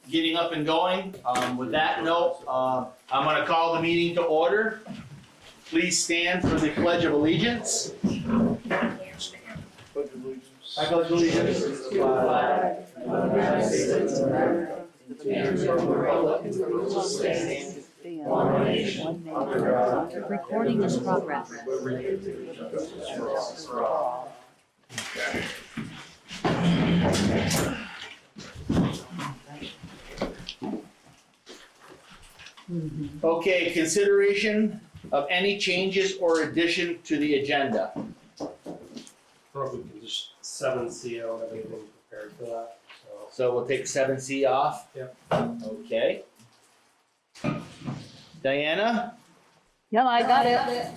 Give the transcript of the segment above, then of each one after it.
getting up and going. With that note, I'm going to call the meeting to order. Please stand for the Pledge of Allegiance. I pledge allegiance to the flag of the United States of America and to the republic for which it stands, one nation, under God. Recording in progress. Okay, consideration of any changes or addition to the agenda. Probably can just 7C, I don't have anything prepared for that, so. So we'll take 7C off? Yep. Okay. Diana? Yeah, I got it.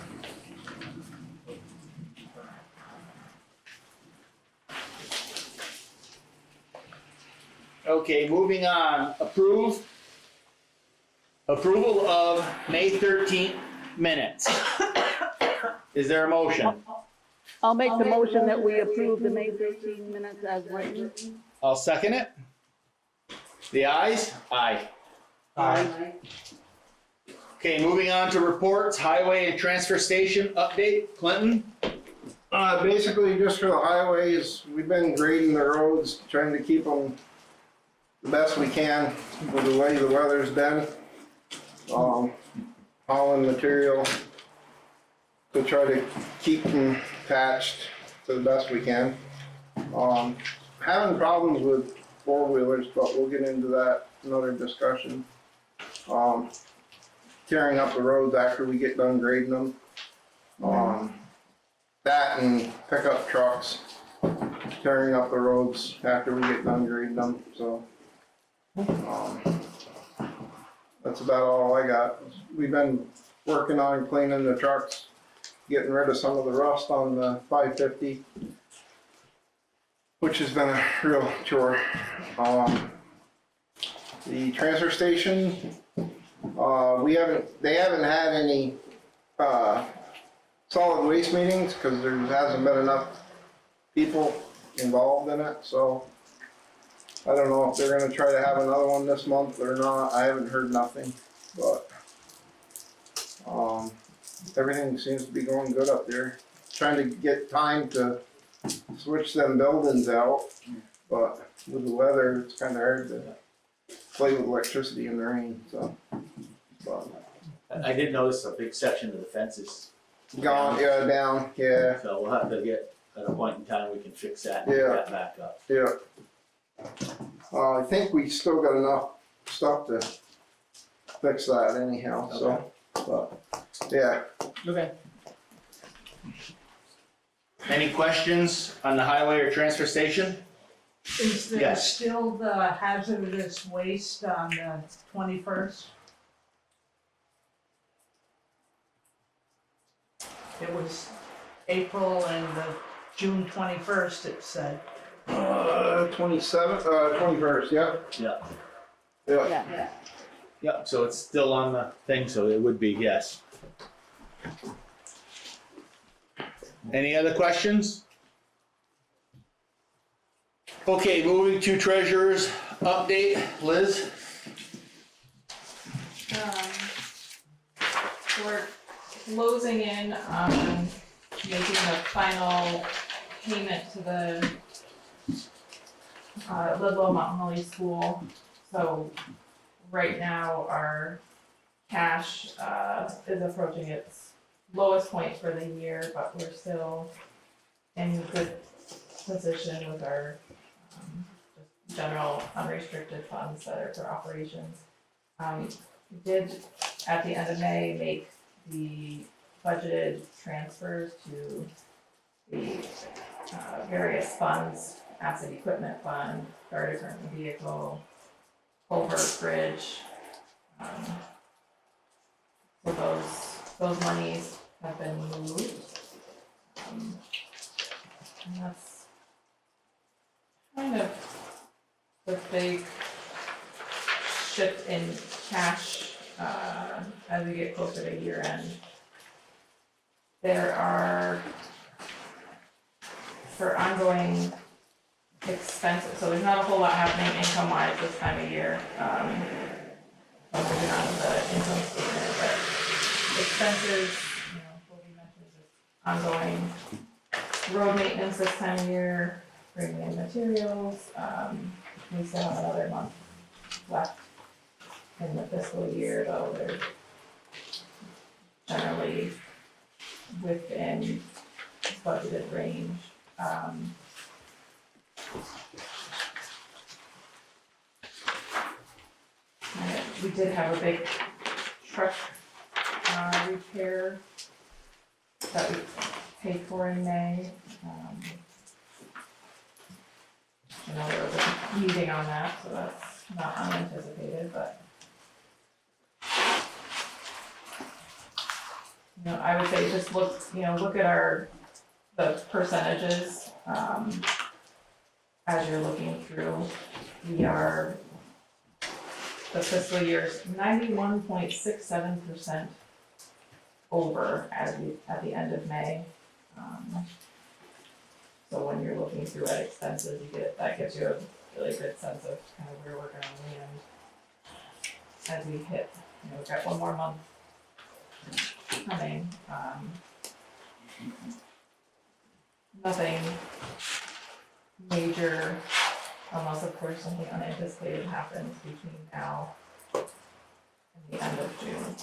Okay, moving on. Approval of May 13th minutes. Is there a motion? I'll make the motion that we approve the May 13 minutes as written. I'll second it. The ayes? Aye. Aye. Okay, moving on to reports, highway and transfer station update. Clinton? Basically, just for the highways, we've been grading the roads, trying to keep them the best we can with the way the weather's been. Hauling material to try to keep them patched to the best we can. Having problems with four-wheelers, but we'll get into that another discussion. Tearing up the roads after we get done grading them. That and pickup trucks tearing up the roads after we get done grading them, so. That's about all I got. We've been working on cleaning the trucks, getting rid of some of the rust on the 550, which has been a real chore. The transfer station, they haven't had any solid waste meetings because there hasn't been enough people involved in it, so I don't know if they're gonna try to have another one this month or not. I haven't heard nothing, but everything seems to be going good up there. Trying to get time to switch them buildings out, but with the weather, it's kinda hard to play with electricity in the rain, so. But I did notice a big section of the fence is gone, yeah, down, yeah, so we'll have to get, at a point in time, we can fix that and get Yeah. that back up. yeah. I think we still got enough stuff to fix that anyhow, so, but, yeah. Okay. Any questions on the highway or transfer station? Is there Yes. still the hazardous waste on the 21st? It was April and the June 21st, it said. 27th, 21st, yeah, Yeah. yeah. Yeah. Yep, so it's still on the thing, so it would be, yes. Any other questions? Okay, moving to treasurer's update, Liz? We're closing in on making the final payment to the Ludlow Mount Holly School. So right now, our cash is approaching its lowest point for the year, but we're still in good position with our just general unrestricted funds that are for operations. We did, at the end of May, make the budgeted transfers to the various funds, asset equipment fund, fire department vehicle, culvert bridge. So those monies have been moved. And that's kind of the big shift in cash as we get closer to year end. There are, for ongoing expenses, so there's not a whole lot happening income-wise this time of year. I'm moving on to the income statement, but expenses, what we mentioned is just ongoing road maintenance this time of year, bringing in materials. We still have another month left in the fiscal year, though they're generally within budgeted range. We did have a big truck repair that we paid for in May. I know there was a meeting on that, so that's not unanticipated, but I would say just look at the percentages as you're looking through. The fiscal year's 91.67% over at the end of May. So when you're looking through at expenses, that gives you a really good sense of kind of where we're going to land as we hit. We've got one more month coming. Nothing major, unless of course something unanticipated happens between now and the end of June.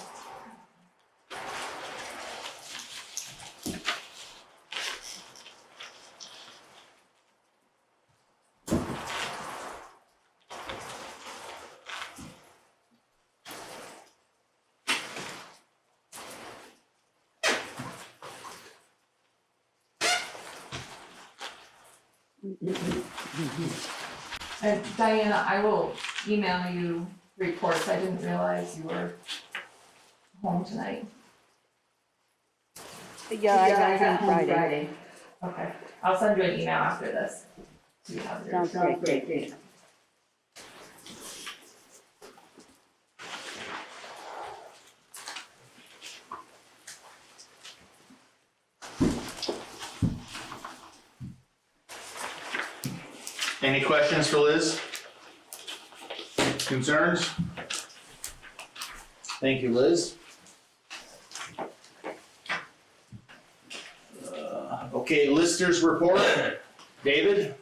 And Diana, I will email you reports. I didn't realize you were home tonight. Yeah, I got him Friday. Okay, I'll send you an email after this. So you have yours. Sounds great. Any questions for Liz? Concerns? Thank you, Liz. Okay, listers report. David?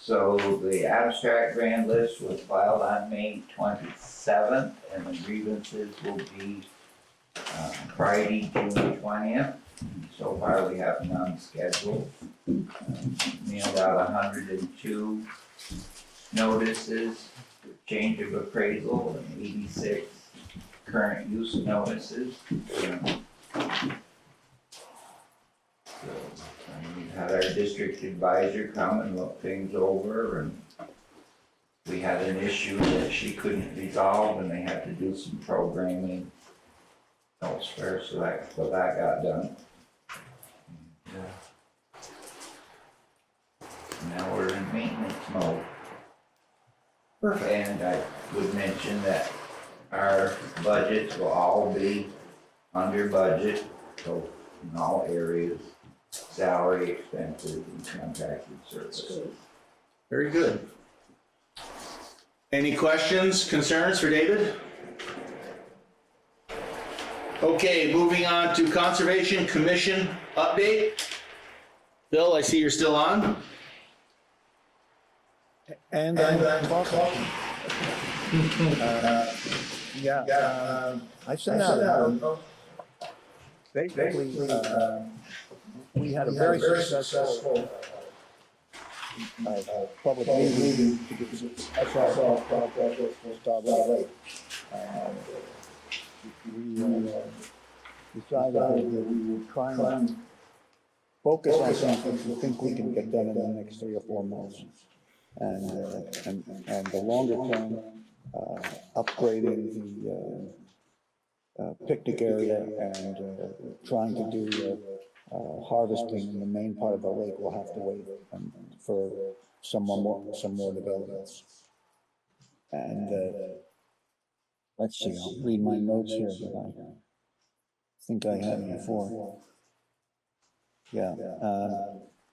So the abstract grand list was filed on May 27th, and the grievances will be Friday, June 20th. So far, we have none scheduled. Mailed out 102 notices for change of appraisal and 86 current use notices. We had our district advisor come and look things over, and we had an issue that she couldn't resolve, and they had to do some programming elsewhere, so that got done. Now we're in maintenance mode. Perfect. And I would mention that our budgets will all be under budget, so in all areas, salary, expenses, and contracted services. Very good. Any questions, concerns for David? Okay, moving on to Conservation Commission update. Bill, I see you're still on. And I'm talking. I sent out, basically, we had a very successful public meeting to get the SRL project started late. We decided that we would try and focus on something we think we can get done in the next 3 or 4 months. And the longer term, upgrading the picnic area and trying to do harvesting in the main part of the lake will have to wait for some more developments. And let's see, I'll read my notes here, but I think I had them before. Yeah.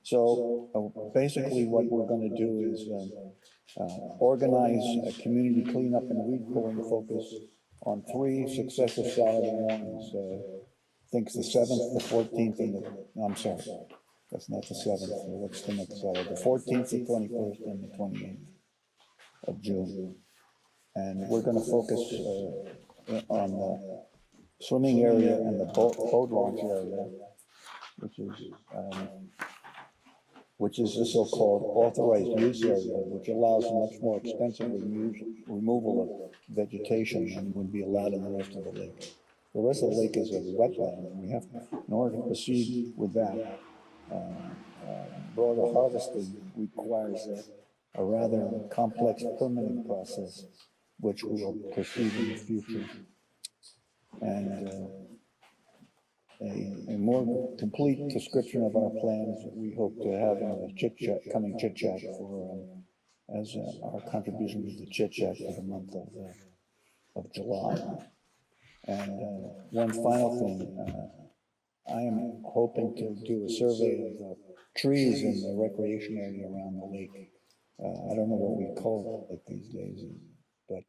So basically what we're gonna do is organize a community cleanup and weed pulling focus on 3 successive Saturday mornings. I think it's the 7th, the 14th, and no, I'm sorry, that's not the 7th. What's the next Saturday? The 14th, the 21st, and the 28th of June. And we're gonna focus on the swimming area and the boat launch area, which is the so-called authorized use area, which allows much more extensive removal of vegetation than would be allowed in the rest of the lake. The rest of the lake is a wetland, and we have, in order to proceed with that, broader harvesting requires a rather complex permitting process, which we will proceed in the future. And a more complete description of our plans we hope to have in a coming chit chat for as our contribution to the chit chat for the month of July. And one final thing, I am hoping to do a survey of the trees in the recreation area around the lake. I don't know what we call it these days, but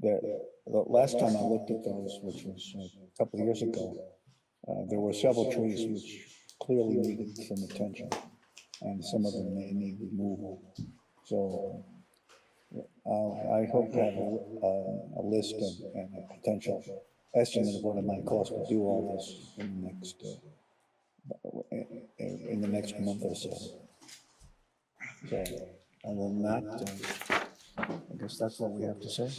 the last time I looked at those, which was a couple of years ago, there were several trees which clearly needed some attention, and some of them may need removal. So I hope to have a list and a potential estimate of what it might cost to do all this in the next month or so. So other than that, I guess that's what we have to say.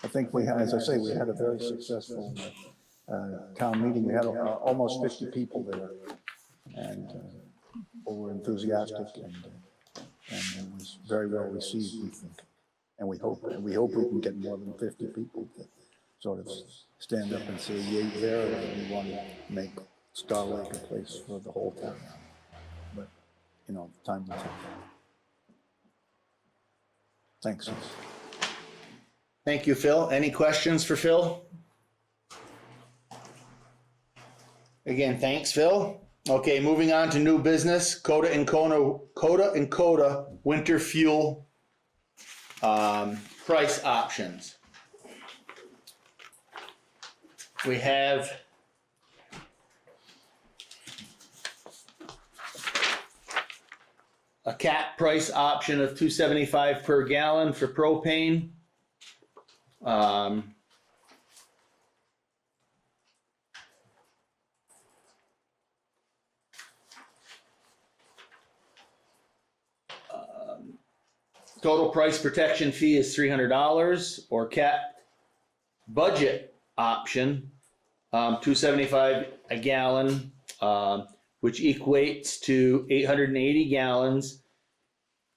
I think we had, as I say, we had a very successful town meeting. We had almost 50 people there, and were enthusiastic, and it was very well received, we think. And we hope we can get more than 50 people to sort of stand up and say, yay, there, and we want to make Star Lake a place for the whole town. But, you know, time will tell. Thanks. Thank you, Phil. Any questions for Phil? Again, thanks, Phil. Okay, moving on to new business, Coda and Coda winter fuel price options. We have a cap price option of $2.75 per gallon for propane. Total price protection fee is $300, or capped budget option, $2.75 a gallon, which equates to 880 gallons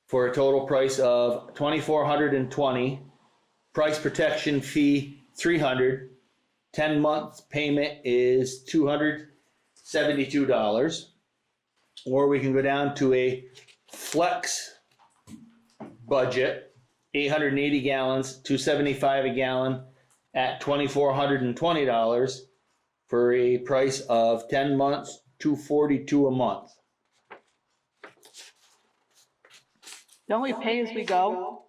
for a total price of $2,420. Price protection fee $300. 10-month payment is $272. Or we can go down to a flex budget, 880 gallons, $2.75 a gallon at $2,420 for a price of 10 months, $242 a month. Don't we pay as we go?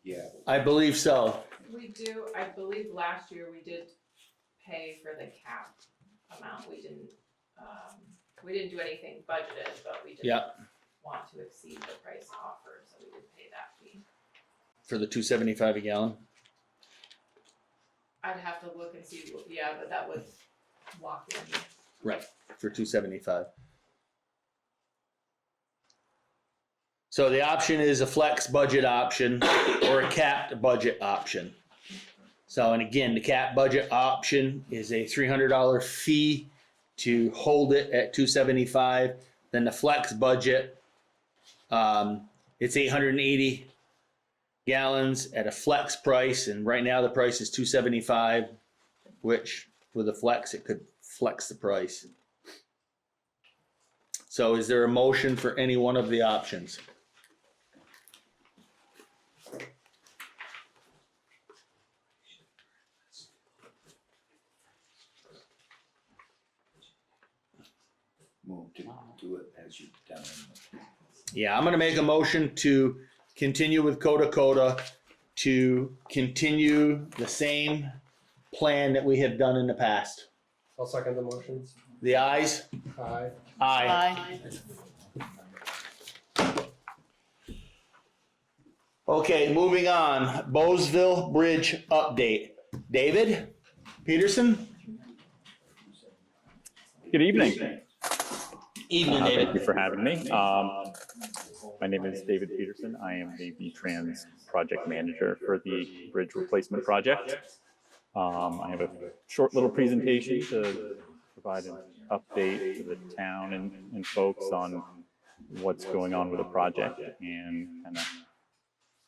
Yeah. I believe so. We do, I believe last year we did pay for the cap amount. We didn't do anything budgeted, but we did want to exceed the price offered, so we did pay that fee. For the $2.75 a gallon? I'd have to look and see, yeah, but that was locked in. Right, for $2.75. So the option is a flex budget option or a capped budget option. So, and again, the capped budget option is a $300 fee to hold it at $2.75. Then the flex budget, it's 880 gallons at a flex price, and right now the price is $2.75, which with a flex it could flex the price. So is there a motion for any one of the options? move to do it as you've done in the past. Yeah, I'm gonna make a motion to continue with Coda to continue the same plan that we have done in the past. I'll second the motions. The ayes? Aye. Aye. Okay, moving on. Bowesville Bridge update. David Peterson? Good evening. Evening, David. Thank you for having me. My name is David Peterson. I am the V-Trans project manager for the bridge replacement project. I have a short little presentation to provide an update to the town and folks on what's going on with the project and kind of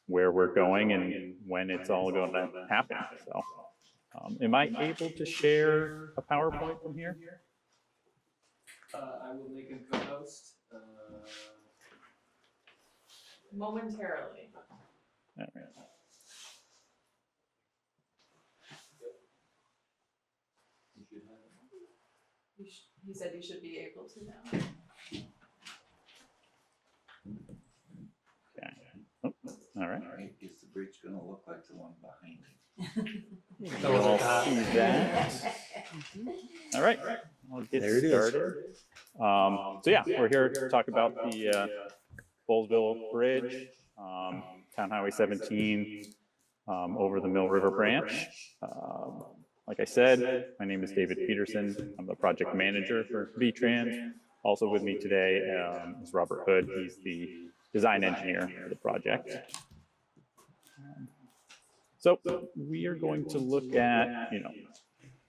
where we're going and when it's all going to happen. So, am I able to share a PowerPoint from here? I will make a co-host. Momentarily. All right. He said you should be able to now. Okay. Oh, all right. Alright, is the bridge gonna look like the one behind it? That was You'll a see that. All right. I'll get There it is. started. So yeah, we're here to talk about the Bowesville Bridge, Town Highway 17, over the Mill River Branch. Like I said, my name is David Peterson. I'm the project manager for V-Trans. Also with me today is Robert Hood. He's the design engineer for the project. So we are going to look at,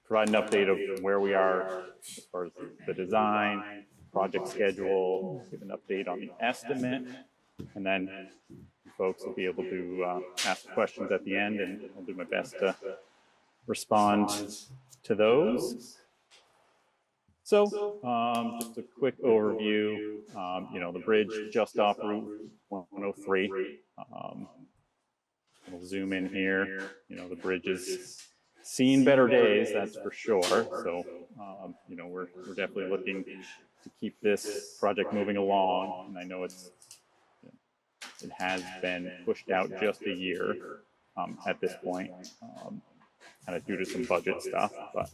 provide an update of where we are as far as the design, project schedule, give an update on the estimate, and then folks will be able to ask questions at the end, and I'll do my best to respond to those. So, just a quick overview. The bridge just off Route 103. We'll zoom in here. The bridge is seen better days, that's for sure. So, we're definitely looking to keep this project moving along. And I know it has been pushed out just a year at this point, kind of due to some budget stuff, but.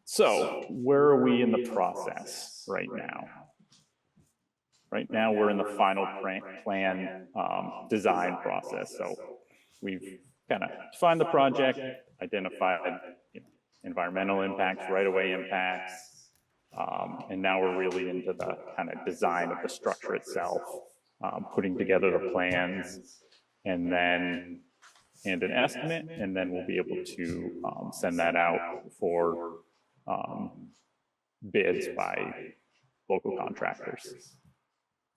So, where are we in the process right now? Right now, we're in the final plan design process. So, we've kind of defined the project, identified environmental impacts, right-of-way impacts, and now we're really into the kind of design of the structure itself, putting together the plans, and an estimate, and then we'll be able to send that out for bids by local contractors.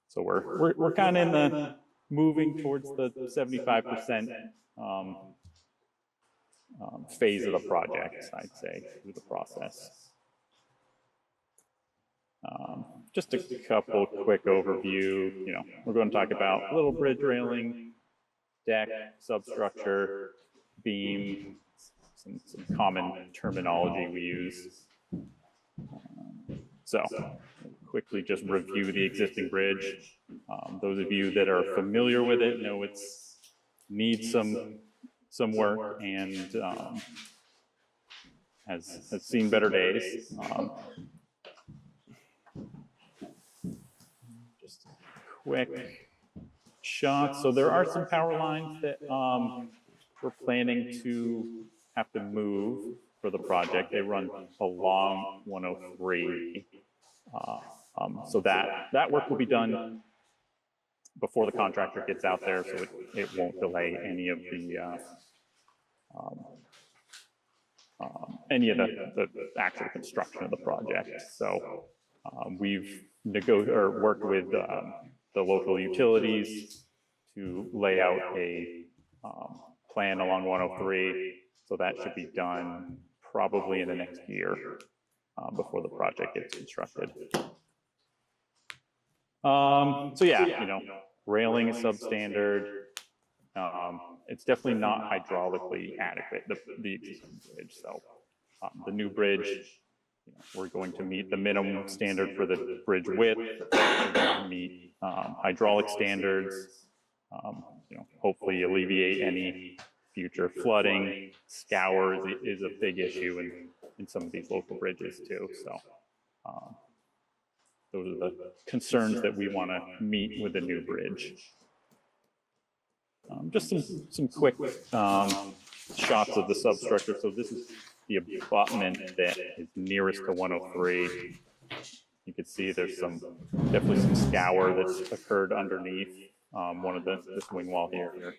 So we're kind of in the moving towards the 75% phase of the project, I'd say, through the process. Just a couple quick overview. We're going to talk about little bridge railing, deck, substructure, beam, some common terminology we use. So, quickly just review the existing bridge. Those of you that are familiar with it know it's needs some work and has seen better days. Just a quick shot. So there are some power lines that we're planning to have to move for the project. They run along 103. So that work will be done before the contractor gets out there, so it won't delay any of the actual construction of the project. So we've worked with the local utilities to lay out a plan along 103. So that should be done probably in the next year before the project gets constructed. So yeah, railing is substandard. It's definitely not hydraulically adequate, the existing bridge. So The new bridge, we're going to meet the minimum standard for the bridge width, we're going to meet hydraulic standards, hopefully alleviate any future flooding. Scours is a big issue in some of these local bridges too. So those are the concerns that we want to meet with the new bridge. Just some quick shots of the substructure. So this is the abutment that is nearest to 103. You can see there's definitely some scour that's occurred underneath one of this wing wall here.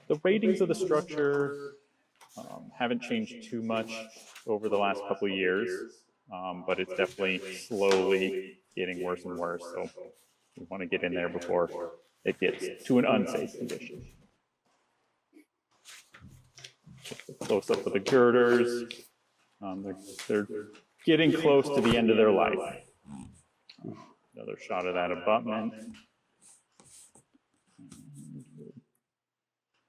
The ratings of the structure haven't changed too much over the last couple of years, but it's definitely slowly getting worse and worse. So we want to get in there before it gets to an unsafe condition. Close up with the girders. They're getting close to the end of their life. Another shot of that abutment.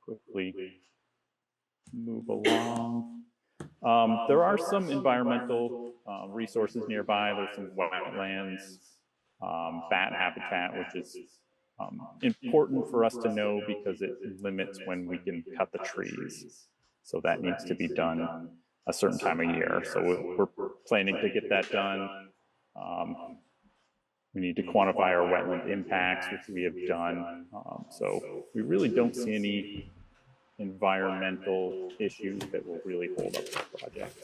Quickly move along. There are some environmental resources nearby. There's some wetlands, bat habitat, which is important for us to know because it limits when we can cut the trees. So that needs to be done a certain time of year. So we're planning to get that done. We need to quantify our wetland impacts, which we have done. So we really don't see any environmental issues that will really hold up the project.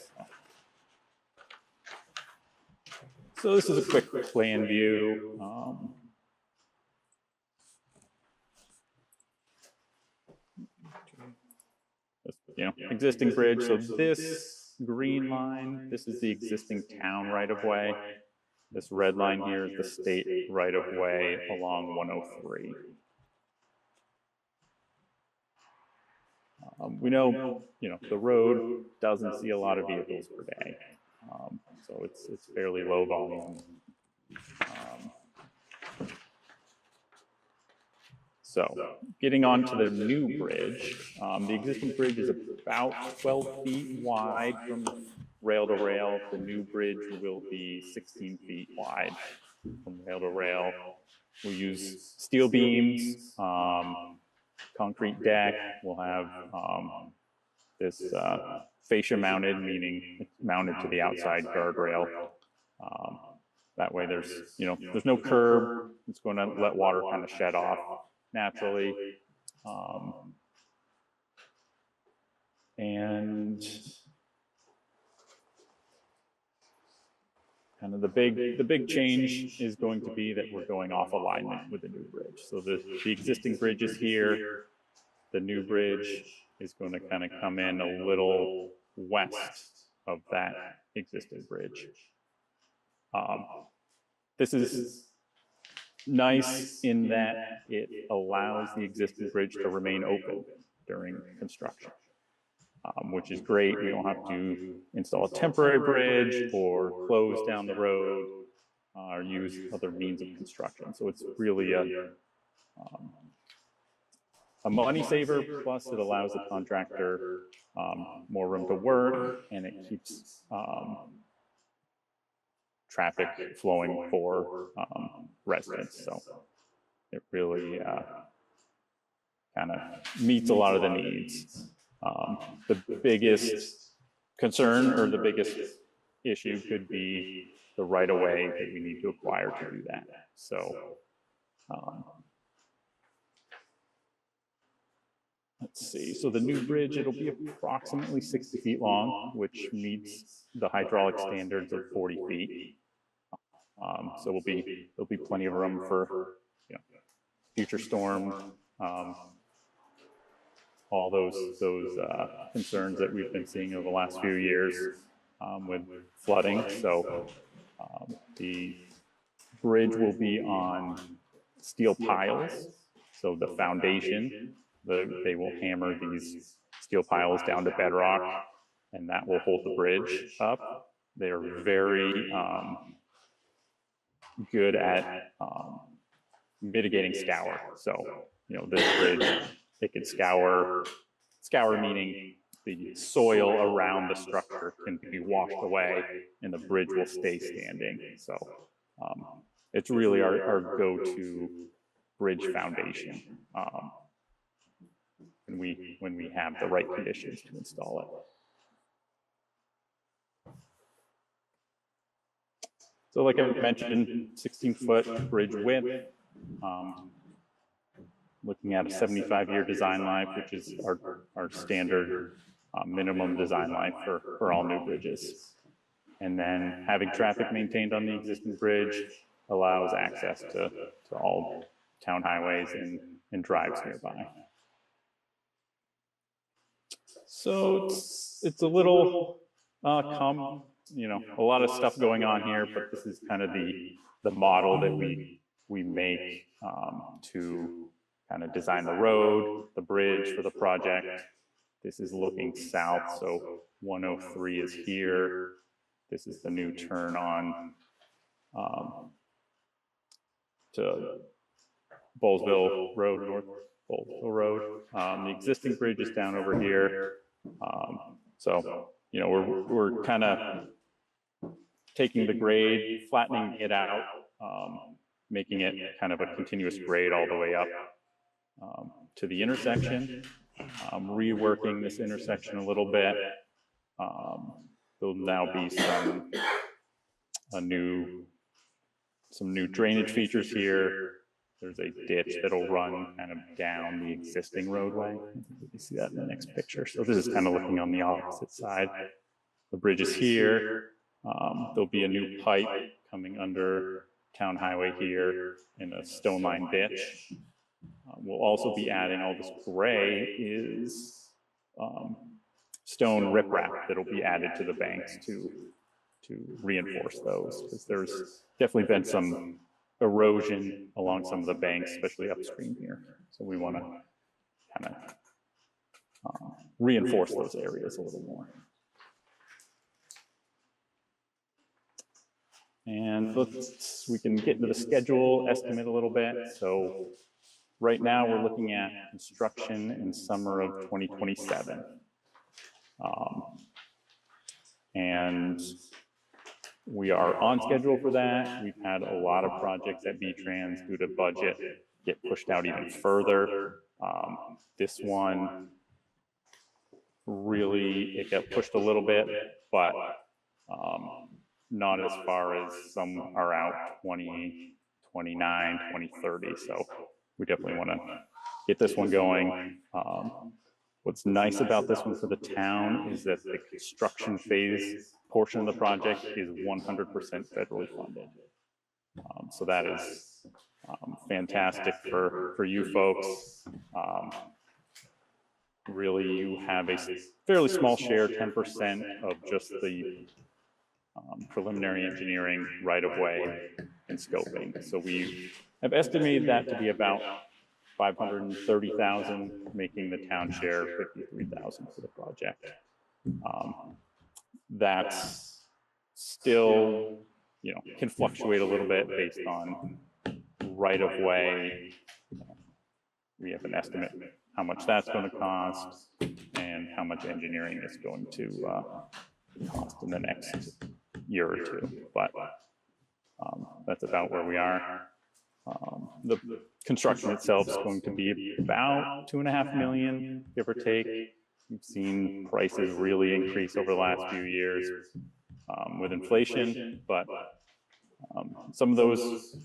So this is a quick plan view. Existing bridge. So this green line, this is the existing town right-of-way. This red line here is the state right-of-way along 103. We know, the road doesn't see a lot of vehicles per day, so it's fairly low volume. So getting on to the new bridge, the existing bridge is about 12 feet wide from rail to rail. The new bridge will be 16 feet wide from rail to rail. We use steel beams, concrete deck. We'll have this fascia mounted, meaning it's mounted to the outside guardrail. That way there's no curb. It's going to let water kind of shed off naturally. And kind of the big change is going to be that we're going off alignment with the new bridge. So the existing bridge is here. The new bridge is going to kind of come in a little west of that existing bridge. This is nice in that it allows the existing bridge to remain open during construction, which is great. We don't have to install a temporary bridge or close down the road or use other means of construction. So it's really a money saver, plus it allows the contractor more room to work, and it keeps traffic flowing for residents. So it really kind of meets a lot of the needs. The biggest concern or the biggest issue could be the right-of-way that we need to acquire to do that. So let's see. So the new bridge, it'll be approximately 60 feet long, which meets the hydraulic standards of 40 feet. So there'll be plenty of room for future storm, all those concerns that we've been seeing over the last few years with flooding. So the bridge will be on steel piles. So the foundation, they will hammer these steel piles down to bedrock, and that will hold the bridge up. They are very good at mitigating scour. So, this bridge, it could scour meaning the soil around the structure can be washed away and the bridge will stay standing. So it's really our go-to bridge foundation when we have the right conditions to install it. So like I mentioned, 16-foot bridge width, looking at a 75-year design life, which is our standard minimum design life for all new bridges. And then having traffic maintained on the existing bridge allows access to all town highways and drives nearby. So it's a little a lot of stuff going on here, but this is kind of the model that we make to kind of design the road, the bridge for the project. This is looking south, so 103 is here. This is the new turn on to Bowlesville Road, North Bowlesville Road. The existing bridge is down over here. So, we're kind of taking the grade, flattening it out, making it kind of a continuous grade all the way up to the intersection, reworking this intersection a little bit. There'll now be some new drainage features here. There's a ditch that'll run kind of down the existing roadway. You can see that in the next picture. So this is kind of looking on the opposite side. The bridge is here. There'll be a new pipe coming under town highway here in a stone line ditch. We'll also be adding all this gray is stone riprap that'll be added to the banks to reinforce those, because there's definitely been some erosion along some of the banks, especially upstream here. So we want to kind of reinforce those areas a little more. And we can get into the schedule estimate a little bit. So right now we're looking at construction in summer of 2027. And we are on schedule for that. We've had a lot of projects at V-Trans due to budget get pushed out even further. This one really, it got pushed a little bit, but not as far as some are out 2029, 2030. So we definitely want to get this one going. What's nice about this one for the town is that the construction phase portion of the project is 100% federally funded. So that is fantastic for you folks. Really, you have a fairly small share, 10% of just the preliminary engineering, right-of-way, and scoping. So we have estimated that to be about $530,000, making the town share $53,000 for the project. That's still, can fluctuate a little bit based on right-of-way. We have an estimate how much that's going to cost and how much engineering is going to cost in the next year or two. But that's about where we are. The construction itself is going to be about $2.5 million, give or take. We've seen prices really increase over the last few years with inflation, but some of those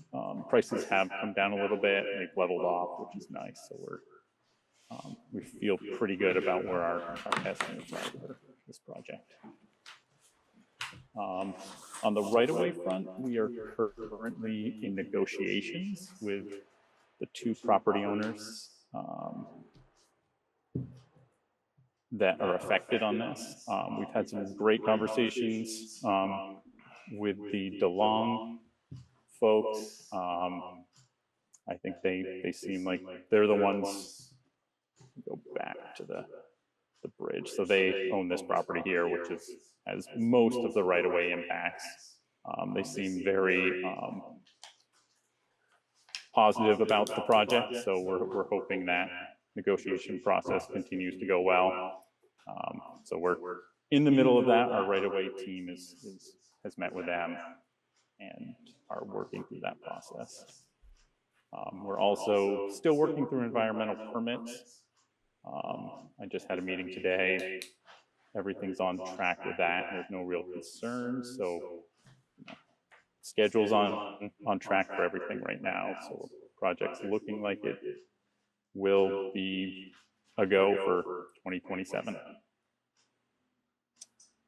prices have come down a little bit and they've leveled off, which is nice. So we feel pretty good about where our estimates are for this project. On the right-of-way front, we are currently in negotiations with the two property owners that are affected on this. We've had some great conversations with the DeLong folks. I think they seem like they're the ones, go back to the bridge. So they own this property here, which has most of the right-of-way impacts. They seem very positive about the project, so we're hoping that negotiation process continues to go well. So we're in the middle of that. Our right-of-way team has met with them and are working through that process. We're also still working through environmental permits. I just had a meeting today. Everything's on track with that. There's no real concerns. So schedule's on track for everything right now. So project's looking like it will be a go for 2027.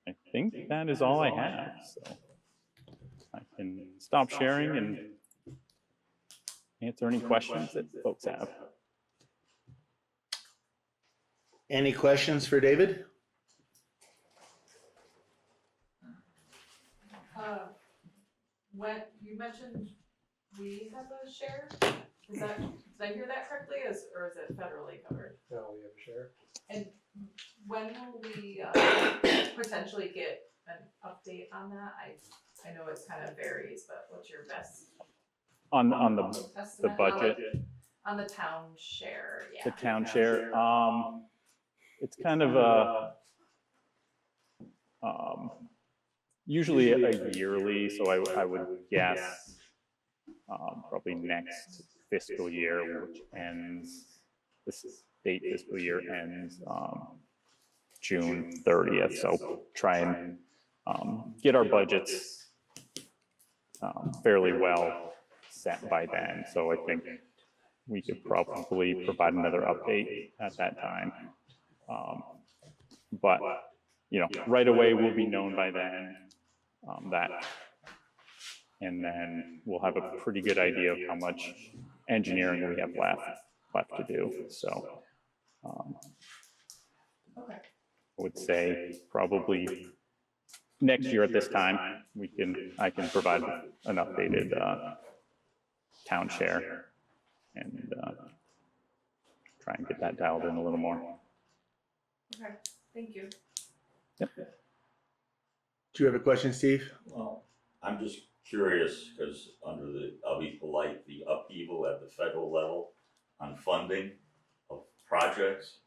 I think that is all I have. So I can stop sharing and answer any questions that folks have. Any questions for David? When you mentioned we have a share, is that, did I hear that correctly, or is it federally covered? No, we have a share. And when will we potentially get an update on that? I know it's kind of varies, but what's your best On the estimate budget, on the town share? Yeah. the town share, it's kind of usually a yearly, so I would guess probably next fiscal year, which ends, this state fiscal year ends June 30th. So try and get our budgets fairly well set by then. So I think we could probably provide another update at that time. But, you know, right away we'll be known by then and then we'll have a pretty good idea of how much engineering we have left to do. So Okay. I would say probably next year at this time, I can provide an updated town share and try and get that dialed in a little more. Okay, thank you. Yep. Do you have a question, Steve? Well, I'm just curious, because I'll be polite, the upheaval at the federal level on funding of projects.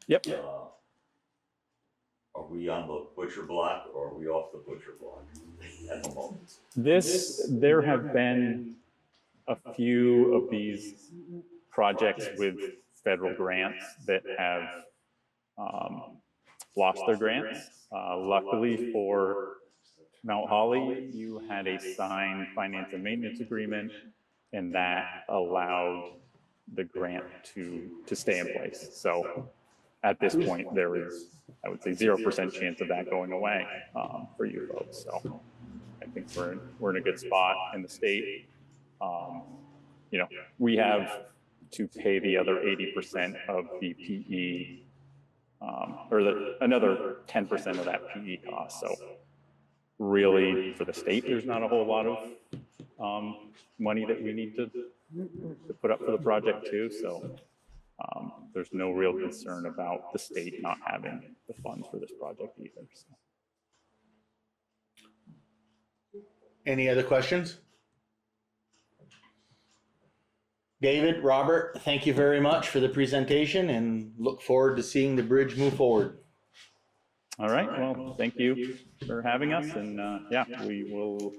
Yep. Are we on the butcher block or are we off the butcher block at the moment? There have been a few of these projects with federal grants that have lost their grants. Luckily for Mount Holly, you had a signed finance and maintenance agreement, and that allowed the grant to stay in place. So at this point, there is, I would say, 0% chance of that going away for you folks. So I think we're in a good spot in the state. You know, we have to pay the other 80% of the PE, or another 10% of that PE cost. So really, for the state, there's not a whole lot of money that we need to put up for the project too. So there's no real concern about the state not having the funds for this project either. So. Any other questions? David, Robert, thank you very much for the presentation and look forward to seeing the bridge move forward. All right, well, thank you for having us, and yeah, we will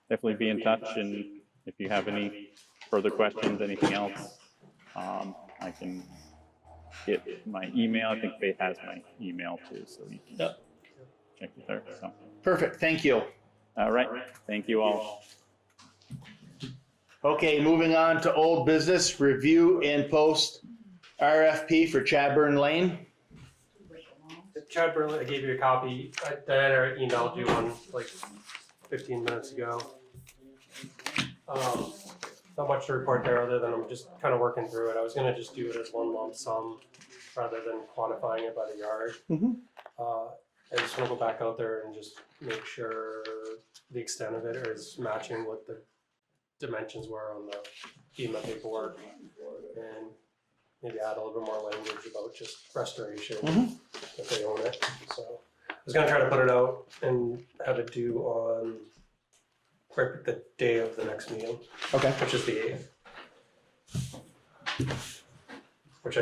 definitely be in touch, and if you have any further questions, anything else, I can get my email. I think Faith has my email too, so you can check it there. So. Perfect, thank you. All right, thank you all. Okay, moving on to old business, review and post RFP for Chadburn Lane. Chad Burley, I gave you a copy. Diana emailed you one like 15 minutes ago. Not much to report there other than I'm just kind of working through it. I was gonna just do it as one lump sum rather than quantifying it by the yard. I just wanna go back out there and just make sure the extent of it is matching what the dimensions were on the FEMA paperwork, and maybe add a little bit more language about just restoration if they own it. So I was gonna try to put it out and have it due on right the day of the next meeting. Okay. Which is the 8th. Which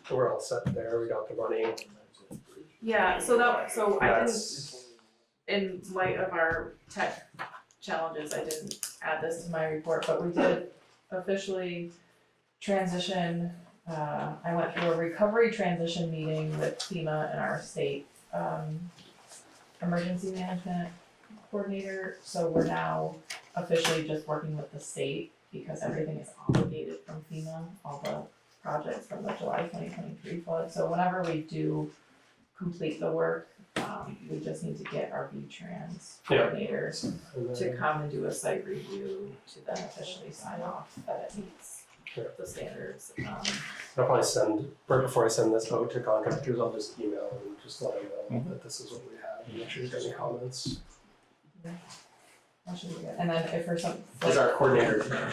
we're all set there. We got the money. Yeah, so I didn't, That's, in light of our tech challenges, I didn't add this to my report, but we did officially transition, I went through a recovery transition meeting with FEMA and our state, emergency management coordinator, so we're now officially just working with the state because everything is obligated from FEMA, all the projects from the July 2023 flood, so whenever we do complete the work, we just need to get our V-Trans coordinator to come and do a site review to then officially sign off that it meets the standards. I'll probably send, right before I send this out to contractors, I'll just email and just let them know that this is what we have, and make sure there's any comments. That should be good. And then if for some. Is our coordinator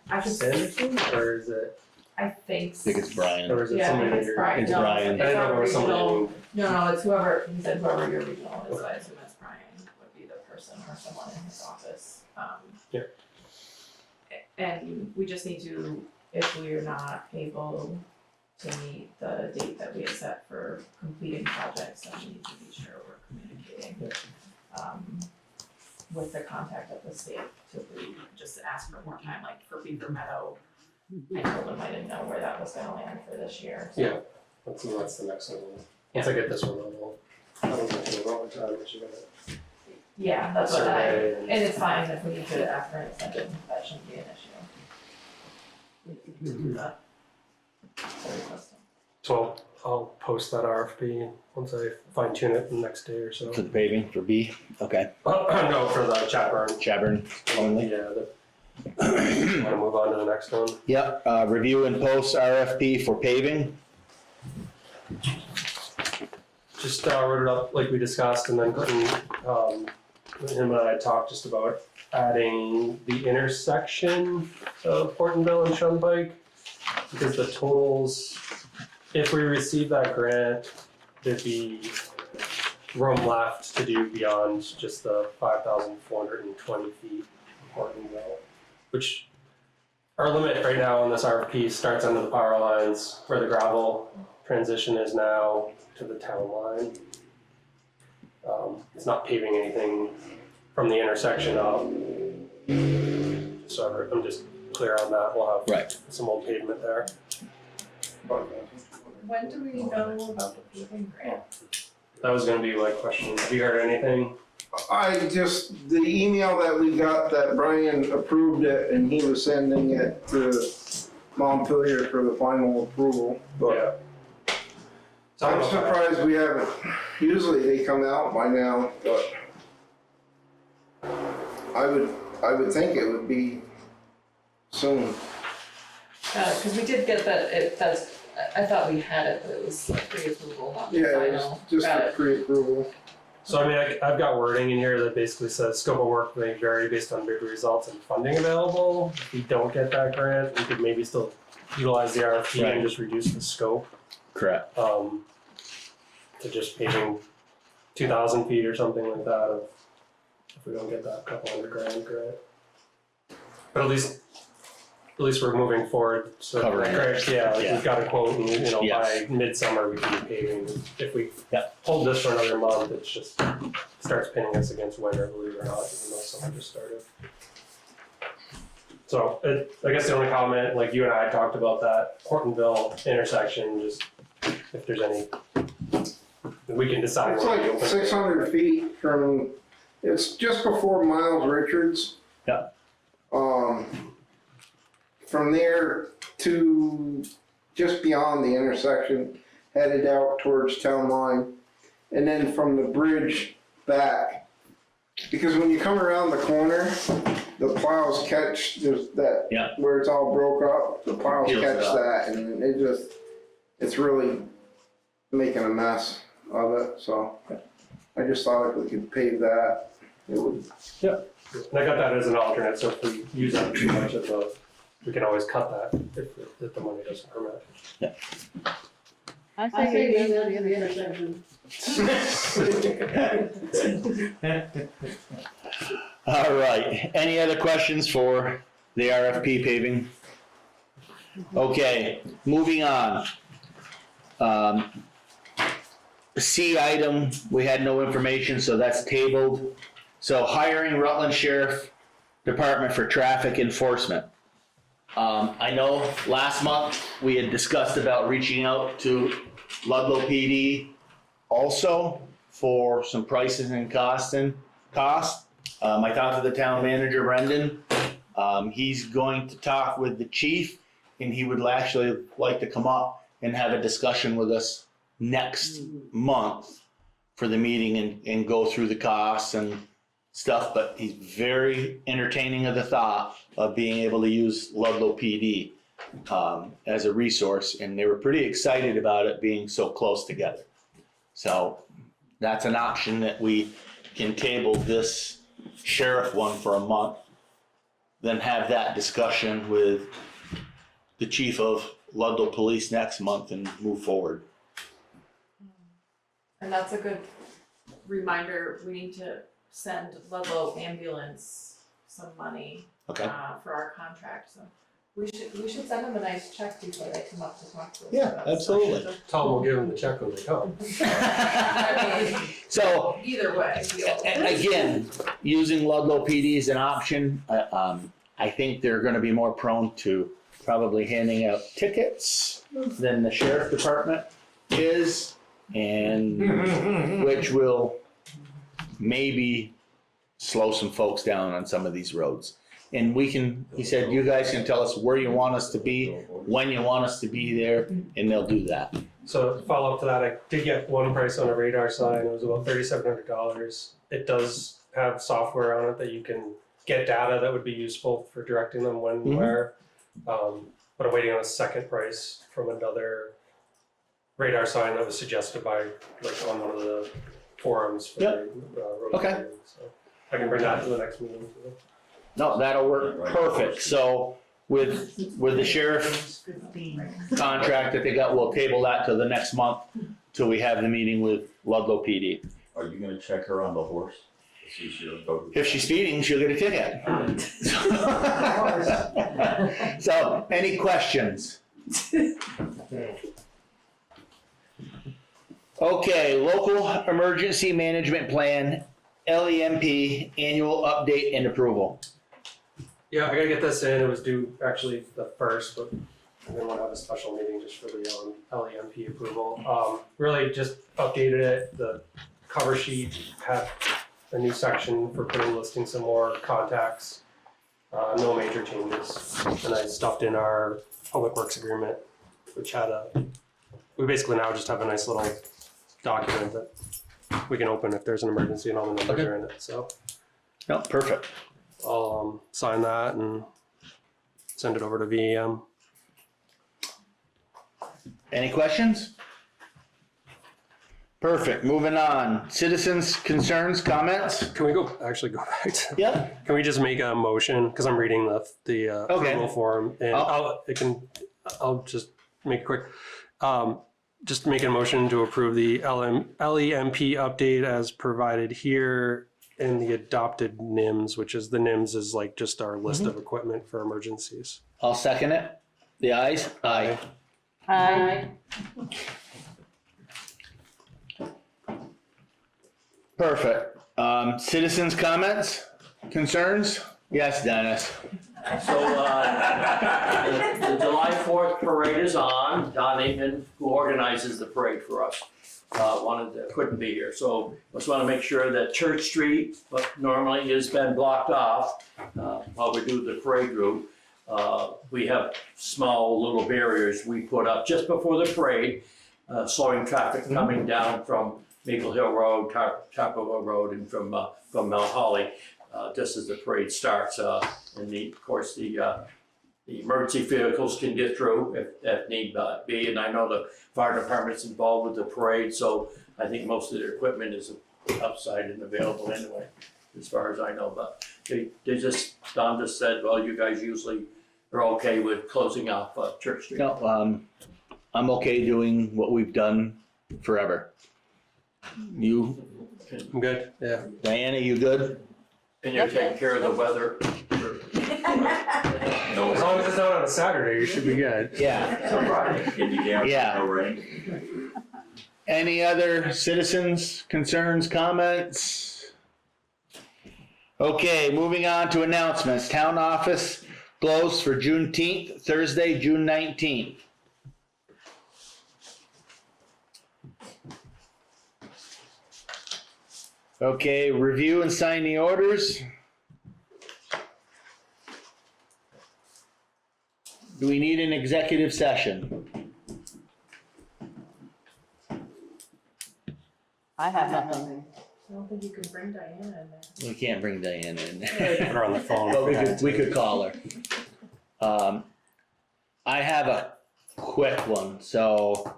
I should Sanderson, or is it, I think. I think it's Brian. or is it Yeah, I somebody think that it's you're? Brian. It's No, Brian. I It's didn't know our if it was regional, somebody. no, it's whoever, he said whoever your regional is, I assume it's Brian would be the person or someone in his office. Yeah. And we just need to, if we are not able to meet the date that we had set for completing projects, then we need to be sure we're communicating. With the contact at the state to just ask for more time, like for Beaver Meadow. I told them I didn't know where that was gonna land for this year, so. Yeah, that's the next one. Once I get this one level, I don't think it'll go over time, but you gotta Yeah, that's what survey and. and it's fine if we need to after an extension, that shouldn't be an issue. We can do that. So request them. So I'll post that RFP once I fine tune it the next day or so. For the paving, for B, okay. No, for the Chatburn. Chabern only. Yeah, wanna move on to the next one? Yep, review and post RFP for paving. Just wrote it up like we discussed, and then him and I talked just about adding the intersection of Portenville and Shunpike, because the totals, if we receive that grant, there'd be room left to do beyond just the 5,420 feet of Portenville, which our limit right now on this RFP starts under the power lines where the gravel transition is now to the town line. It's not paving anything from the intersection up. So I'm just clear on that. We'll have some old pavement there. When do we know about the paving grant? That was gonna be my question. Have you heard anything? The email that we got that Brian approved it and he was sending it to Montpelier for the final approval, but So I'm surprised we haven't, usually they come out by now, but I would think it would be soon. Cause we did get that, I thought we had it, but it was like pre-approval, not the Yeah, final. it was just Got a it. pre-approval. So I mean, I've got wording in here that basically says scope of work may vary based on bid results and funding available. If we don't get that grant, we could maybe still utilize the RFP and just reduce the scope. Correct. To just paving 2,000 feet or something like that if we don't get that couple $100,000 grant. But at least we're moving forward, so Covering right, we've got a quote and Yes. by midsummer we can be paving. If we hold this for another month, it's just starts pinning us against winter, believe it or not, even though summer just started. So I guess the only comment, like you and I talked about that Portenville intersection, just if there's any, we can decide. It's where we like open it. 600 feet from, it's just before Miles Richards. Yeah. From there to just beyond the intersection, headed out towards town line, and then from the bridge back. Because when you come around the corner, the plows catch, there's that, where it's all broke up, the plows Peels catch it up. that, and it's really making a mess of it, so I just thought if we could pave that, it would. Yeah, and I got that as an alternate, so if we use up too much of the, we can always cut that if the money doesn't permit. I say you go to the intersection. All right, any other questions for the RFP paving? Okay, moving on. C item, we had no information, so that's tabled. So hiring Rutland Sheriff Department for traffic enforcement. I know last month we had discussed about reaching out to Ludlow PD also for some prices and cost. I talked to the town manager, Brendan. He's going to talk with the chief, and he would actually like to come up and have a discussion with us next month for the meeting and go through the costs and stuff, but he's very entertaining of the thought of being able to use Ludlow PD as a resource, and they were pretty excited about it being so close together. So that's an option that we can table this sheriff one for a month, then have that discussion with the chief of Ludlow Police next month and move forward. And that's a good reminder, we need to send Ludlow Ambulance some money Okay. for our contract, so we should send them a nice check before they come up to talk to us. Yeah, about absolutely. stuff. Tell them we'll give them the check when they come. I mean, So, either way. again, using Ludlow PD is an option. I think they're gonna be more prone to probably handing out tickets than the sheriff department is, and which will maybe slow some folks down on some of these roads. And we can, he said, you guys can tell us where you want us to be, when you want us to be there, and they'll do that. So to follow up to that, I did get one price on a radar sign. It was about $3,700. It does have software on it that you can get data that would be useful for directing them when, Mhm. where. But I'm waiting on a second price from another radar sign that was suggested by, like, on one of the forums for Yep. the road. Okay. meeting. So I can bring that to the next meeting too. No, that'll work perfect. So with the sheriff contract that they got, we'll table that till the next month, till we have the meeting with Ludlow PD. Are you gonna check her on the horse? See if she'll go. If she's speeding, she'll get a ticket. So, any questions? Okay, local emergency management plan, LEMP, annual update and approval. Yeah, I gotta get this in. It was due actually the 1st, but I didn't want to have a special meeting just for the LEMP approval. Really just updated it. The cover sheet had a new section for listing some more contacts. No major changes. And I stuffed in our public works agreement, which had we basically now just have a nice little document that we can open if there's an emergency and all the numbers are in it. So No, perfect. I'll sign that and send it over to VEM. Any questions? Perfect, moving on. Citizens' concerns, comments? Can we actually go back to? Yep. Can we just make a motion, because I'm reading the Okay. approval form, and I'll just make it quick. Just make a motion to approve the LEMP update as provided here in the adopted NIMS, which is the NIMS is like just our list of equipment for emergencies. I'll second it. The ayes? Aye. Aye. Perfect. Citizens' comments, concerns? Yes, Dennis. So, the July 4th parade is on. Don Aikman, who organizes the parade for us, couldn't be here. So just want to make sure that Church Street, what normally has been blocked off while we do the parade route. We have small little barriers we put up just before the parade, slowing traffic coming down from Maple Hill Road, Chapel Road, and from Mount Holly, just as the parade starts. And of course, the emergency vehicles can get through if need be. And I know the fire department's involved with the parade, so I think most of their equipment is outside and available anyway, as far as I know. But Don just said, well, you guys usually are okay with closing off Church Street. No, I'm okay doing what we've done forever. You, I'm good, yeah. Diana, you good? And you're taking care of the weather. As long as it's not on a Saturday, you should be good. Yeah. So Friday, can you guarantee Yeah. no rain? Any other citizens' concerns, comments? Okay, moving on to announcements. Town office closed for Juneteenth, Thursday, June 19th. Okay, review and sign the orders. Do we need an executive session? I have nothing. I don't think you can bring Diana in there. We can't bring Diana in Put there. her on the phone. But we could call her. I have a quick one, so,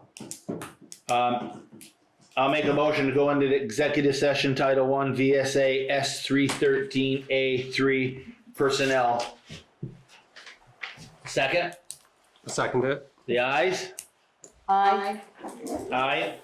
I'll make a motion to go into the executive session, Title 1, VSA S313A3 Personnel. Second, Second it. the ayes? Aye. Aye.